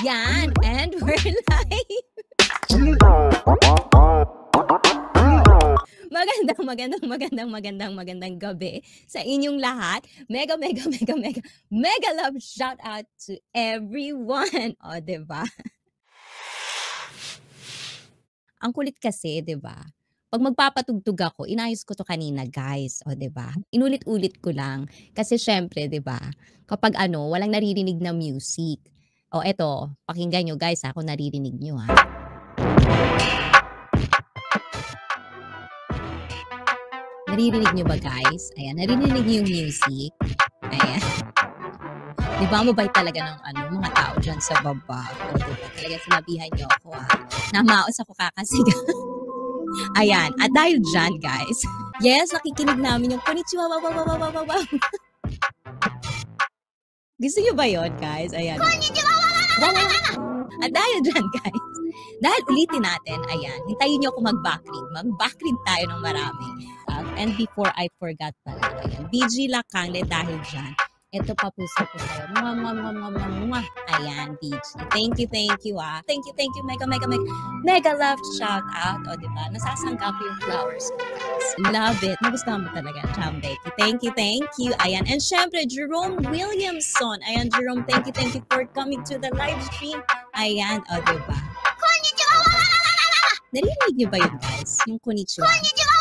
Ayan, and we're live. Magandang gabi sa inyong lahat. Mega love shout out to everyone. O, diba? Ang kulit kasi, diba? Pag magpapatugtog ako, inayos ko to kanina, guys. O, diba? Inulit-ulit ko lang. Kasi syempre, diba? Kapag walang naririnig na music. O, eto, pakinggan nyo, guys, kung naririnig nyo, ha. Naririnig nyo ba, guys? Ayan, naririnig nyo yung music? Ayan. Di ba, mabait talaga ng mga tao dyan sa baba. O, diba? Talaga sinabihan nyo ako, ha. Namaos ako kakasiga. Ayan. At dahil dyan, guys, yes, nakikinig namin yung konnichiwa, wow. Gusto nyo ba yun, guys? Ayan. Konnichiwa, wow. At dahil dyan, guys, dahil ulitin natin, ayan, hintayin nyo ako mag-backread. Mag-backread tayo ng marami. And before I forgot pala, ayan, BG Lakangle dahil dyan. Ito pa puso ko sa'yo. Ayan, BG. Thank you, ah. Thank you, mega love shout out. O, diba? Nasasangka ko yung flowers ko, guys. Love it. Nagustuhan mo talaga, Cham Becky. Thank you. Ayan. And syempre, Jerome Williamson. Ayan, Jerome, thank you for coming to the live stream. Ayan, o, diba? Konnichiwa! Narinig niyo ba yun, guys? Yung konnichiwa? Konnichiwa!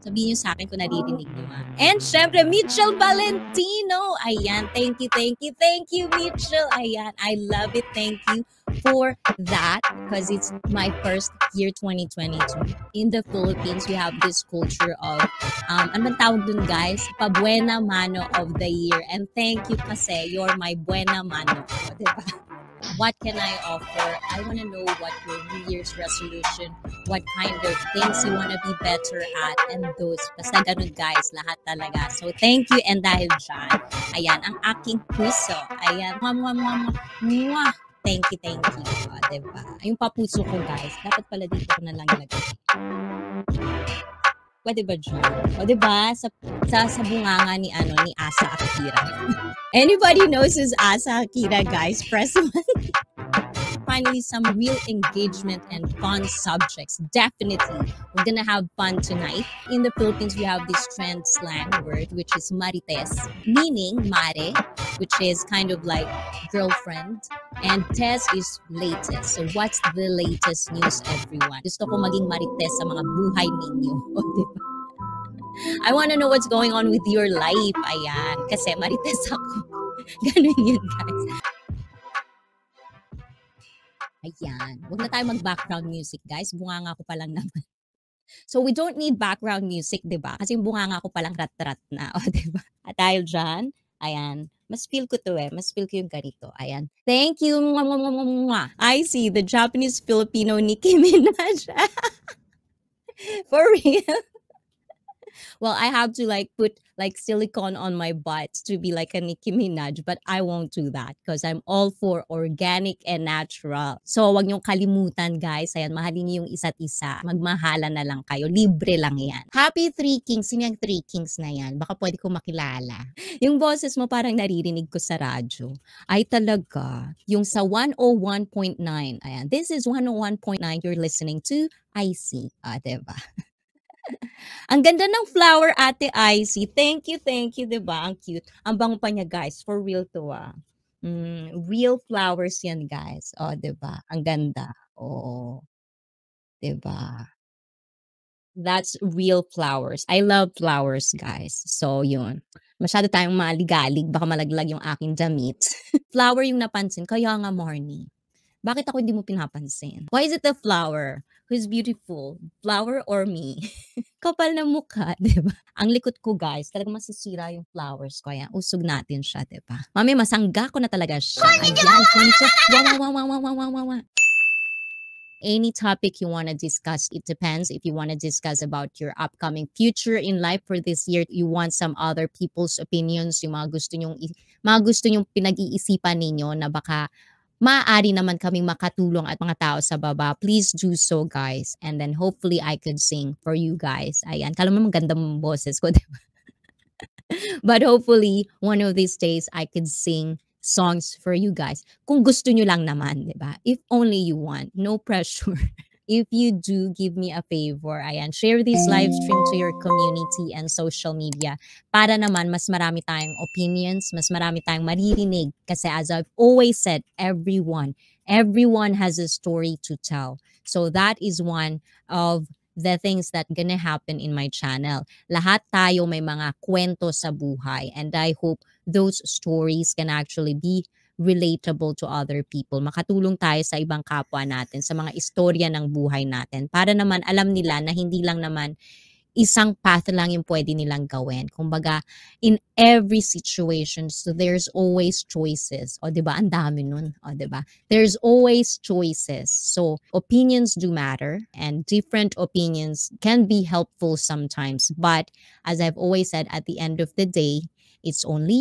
Sabihin niyo sa akin kung naririnig niyo, ha. And syempre, Mitchell Valentino. Ayan, thank you, Mitchell. Ayan, I love it. Thank you for that because it's my first year 2022. In the Philippines, we have this culture of, ano bang tawag dun, guys? Pa-buena mano of the year. And thank you kasi you're my buena mano. O, diba? What can I offer? I want to know what your New Year's resolution, what kind of things you want to be better at, and those. Basta ganun, guys, lahat talaga. So, thank you, and dahil dyan, ayan, ang aking puso. Ayan, mwah. Thank you. O, diba? Yung papuso ko, guys, dapat pala dito ko na lang ilagay. Pwede ba dyan? O, diba? Sa bunganga ni Asa Akira. Anybody knows who's Asa Akira, guys? Press 1. Finally, some real engagement and fun subjects. Definitely, we're gonna have fun tonight. In the Philippines, we have this trend slang word, which is marites, meaning mare, which is kind of like girlfriend, and tes is latest. So what's the latest news, everyone? Gusto ko maging marites sa mga buhay ninyo. O, diba? I want to know what's going on with your life. Ayan, kasi marites ako. Ganun yun, guys. Ayan. Huwag na tayo mag-background music, guys. Bunganga ko pa lang naman. So, we don't need background music, diba? Kasi bunganga ko pa lang rat-rat na. O, diba? At dahil dyan, ayan, mas feel ko to mas feel ko yung ganito. Ayan. Thank you. I see the Japanese Filipino Nicki Minaj. For real. Well, I have to put silicone on my butt to be like a Nicki Minaj, but I won't do that because I'm all for organic and natural. So, wag niyong kalimutan, guys. Ayan, mahalin niyo yung isa't isa. Magmahala na lang kayo. Libre lang yan. Happy Three Kings. Sino yung Three Kings na yan? Baka pwede ko makilala. Yung boses mo parang naririnig ko sa radyo. Ay talaga. Yung sa 101.9. Ayan. This is 101.9. You're listening to IC. Diba? Ang ganda ng flower, Ate Icy. Thank you, diba? Ang cute. Ang bango pa niya, guys. For real to, real flowers yan, guys. O, diba? Ang ganda. Oo. Diba? That's real flowers. I love flowers, guys. So, yun. Masyado tayong maligalig. Baka malaglag yung aking damit. Flower yung napansin. Kaya nga, Marnie. Bakit ako hindi mo pinapansin? Why is it the flower? Who's beautiful? Flower or me? Kapal na mukha, diba? Ang likot ko, guys, talagang masisira yung flowers ko. Ayan, usog natin siya, diba? Mami, masangga ko na talaga siya. Ayan, wow. Any topic you want to discuss, it depends. If you want to discuss about your upcoming future in life for this year, you want some other people's opinions, yung mga gusto nyong pinag-iisipan ninyo na baka maaari naman kaming makatulong at mga tao sa baba, please do so, guys. And then hopefully I could sing for you guys. Ayan, kala mo maganda mong boses ko, diba? But hopefully one of these days I could sing songs for you guys. Kung gusto nyo lang naman, di ba? If only you want. No pressure. If you do, give me a favor. Ayan, share this live stream to your community and social media para naman mas marami tayong opinions, mas marami tayong maririnig. Kasi as I've always said, everyone has a story to tell. So that is one of the things that gonna happen in my channel. Lahat tayo may mga kwento sa buhay, and I hope those stories can actually be relatable to other people. Makatulong tayo sa ibang kapwa natin, sa mga istorya ng buhay natin. Para naman alam nila na hindi lang naman isang path lang yung pwede nilang gawin. Kumbaga, in every situation, so there's always choices. O, di ba? Ang dami nun. O, di ba? There's always choices. So, opinions do matter, and different opinions can be helpful sometimes. But, as I've always said, at the end of the day, it's only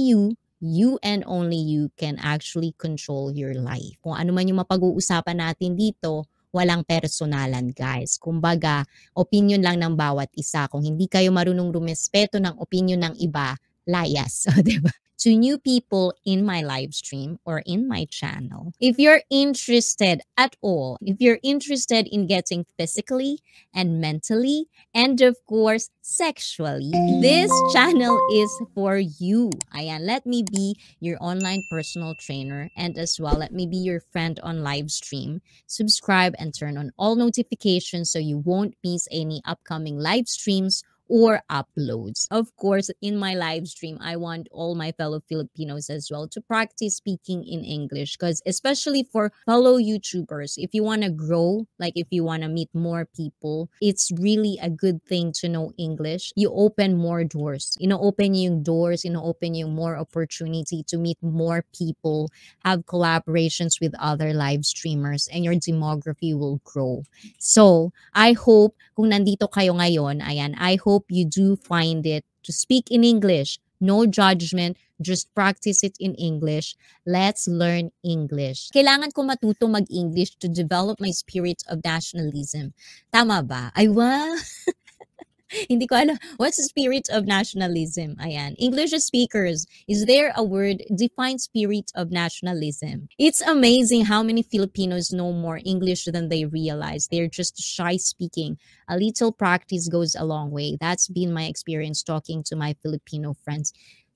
you and only you can actually control your life. Kung ano man yung mapag-uusapan natin dito, walang personalan, guys. Kumbaga, opinion lang ng bawat isa. Kung hindi kayo marunong rumespeto ng opinion ng iba, layas. O, diba? To new people in my live stream or in my channel, if you're interested at all, if you're interested in getting physically and mentally, and of course, sexually, this channel is for you. Ayan, let me be your online personal trainer, and as well, let me be your friend on live stream. Subscribe and turn on all notifications so you won't miss any upcoming live streams or uploads. Of course, in my live stream, I want all my fellow Filipinos as well to practice speaking in English, because especially for fellow YouTubers, if you want to grow, like if you want to meet more people, it's really a good thing to know English. You open more doors. Open yung doors, open yung more opportunity to meet more people, have collaborations with other live streamers, and your demography will grow. So, I hope kung nandito kayo ngayon, ayan, I hope you do find it to speak in English. No judgment, just practice it in English. Let's learn English. Kailangan ko matuto mag-English to develop my spirit of nationalism. Tama ba? Ay, wow! Hindi ko alam. What's the spirit of nationalism? Ayan. English speakers, is there a word? Define spirit of nationalism. It's amazing how many Filipinos know more English than they realize. They're just shy speaking. A little practice goes a long way. That's been my experience talking to my Filipino friends.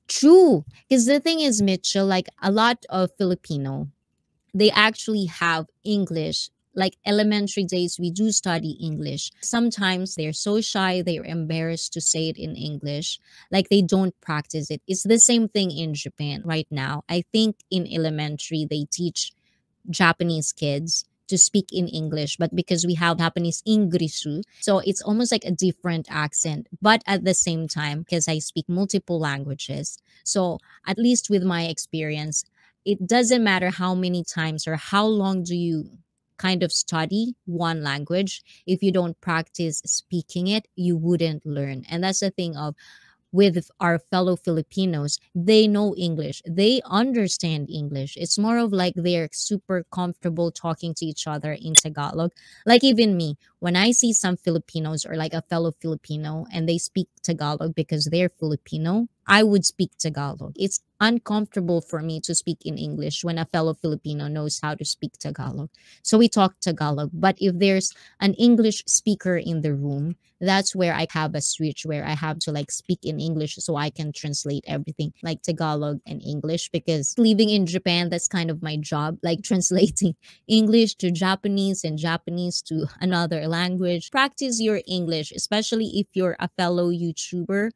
True. Because the thing is, Mitchell, like a lot of Filipino, they actually have English. Like elementary days, we do study English. Sometimes they're so shy, they're embarrassed to say it in English. Like they don't practice it. It's the same thing in Japan right now. I think in elementary, they teach Japanese kids to speak in English, but because we have Japanese Ingrisu, so it's almost like a different accent. But at the same time, because I speak multiple languages, so at least with my experience, it doesn't matter how many times or how long do you kind of study one language. If you don't practice speaking it, you wouldn't learn. And that's the thing of with our fellow Filipinos, they know English. They understand English. It's more of like they're super comfortable talking to each other in Tagalog. Like even me, when I see some Filipinos or like a fellow Filipino and they speak Tagalog because they're Filipino, I would speak Tagalog. It's uncomfortable for me to speak in English when a fellow Filipino knows how to speak Tagalog. So we talk Tagalog. But if there's an English speaker in the room, that's where I have a switch where I have to like speak in English so I can translate everything like Tagalog and English, because living in Japan, that's kind of my job, like translating English to Japanese and Japanese to another language. Practice your English, especially if you're a fellow YouTuber.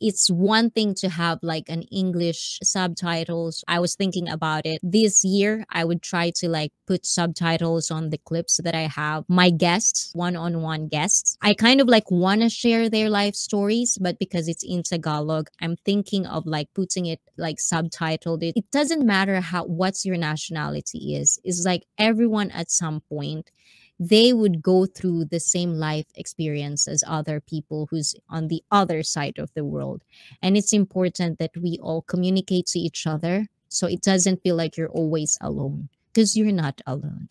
It's one thing to have like an English subtitles. I was thinking about it this year. I would try to like put subtitles on the clips that I have. My guests, one-on-one guests, I kind of like want to share their life stories, but because it's in Tagalog, I'm thinking of like putting it like subtitled. It doesn't matter what's your nationality is. It's like everyone at some point, they would go through the same life experience as other people who's on the other side of the world. And it's important that we all communicate to each other so it doesn't feel like you're always alone, because you're not alone.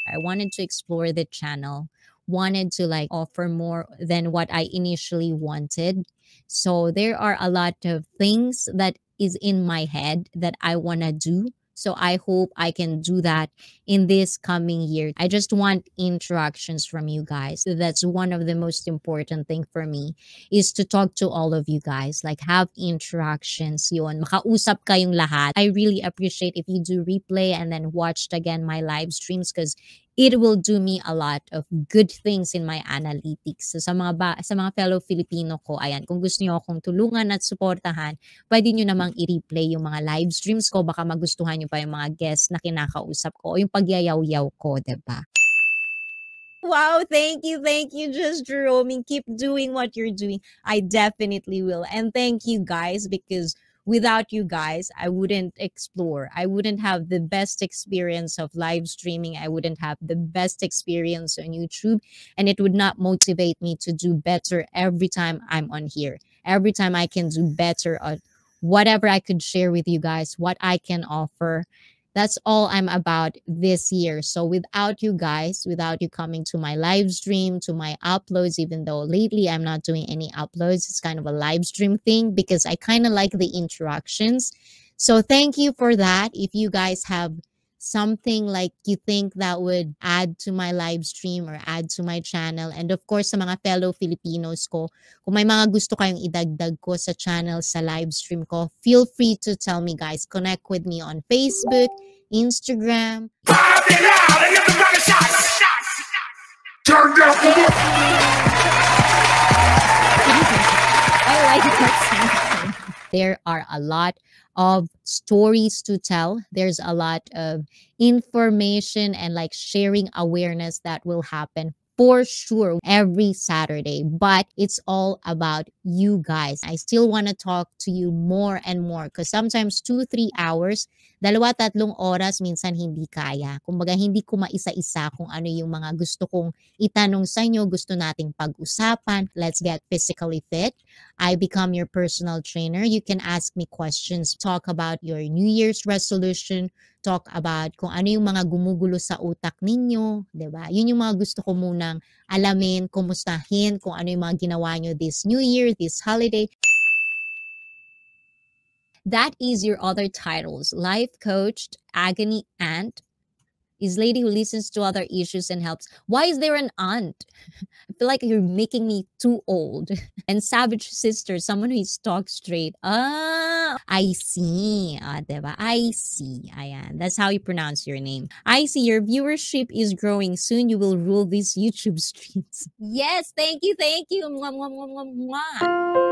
I wanted to explore the channel, wanted to like offer more than what I initially wanted. So there are a lot of things that is in my head that I want to do. So I hope I can do that in this coming year. I just want interactions from you guys. So that's one of the most important thing for me is to talk to all of you guys. Like have interactions yun. Makausap kayong lahat. I really appreciate if you do replay and then watched again my live streams because it will do me a lot of good things in my analytics. So sa mga fellow Filipino ko, ayan, kung gusto niyo akong tulungan at suportahan, pwede nyo namang i-replay yung mga live streams ko. Baka magustuhan nyo pa yung mga guests na kinakausap ko o yung pagyayaw-yaw ko, diba? Wow, thank you, Just Jerome. Keep doing what you're doing. I definitely will. And thank you guys because without you guys, I wouldn't explore. I wouldn't have the best experience of live streaming. I wouldn't have the best experience on YouTube. And it would not motivate me to do better every time I'm on here. Every time I can do better on whatever I could share with you guys, what I can offer. That's all I'm about this year. So without you guys, without you coming to my live stream, to my uploads, even though lately I'm not doing any uploads, it's kind of a live stream thing because I kind of like the interactions. So thank you for that. If you guys have something like you think that would add to my live stream or add to my channel, and of course sa mga fellow Filipinos ko, kung may mga gusto kayong idagdag ko sa channel, sa live stream ko, feel free to tell me guys. Connect with me on Facebook, Instagram. I like that. There are a lot of stories to tell. There's a lot of information and like sharing awareness that will happen for sure every Saturday. But it's all about you guys. I still want to talk to you more and more because sometimes 2-3 hours, 2-3 oras minsan hindi kaya. Kumbaga hindi ko maisa-isa kung ano yung mga gusto kong itanong sa inyo, gusto nating pag-usapan. Let's get physically fit. I become your personal trainer. You can ask me questions, talk about your New Year's resolution, talk about kung ano yung mga gumugulo sa utak ninyo, 'di ba? Yun yung mga gusto ko munang alamin, kumustahin kung ano yung mga ginawa nyo this New Year, this holiday. That is your other titles. Life coach, agony aunt, is lady who listens to other issues and helps. Why is there an aunt? I feel like you're making me too old. And savage sister, someone who talks straight. Ah, I see. Diba? I see. Ayan. That's how you pronounce your name. I see your viewership is growing. Soon you will rule these YouTube streets. Yes, thank you. Mwah, mwah, mwah, mwah, mwah.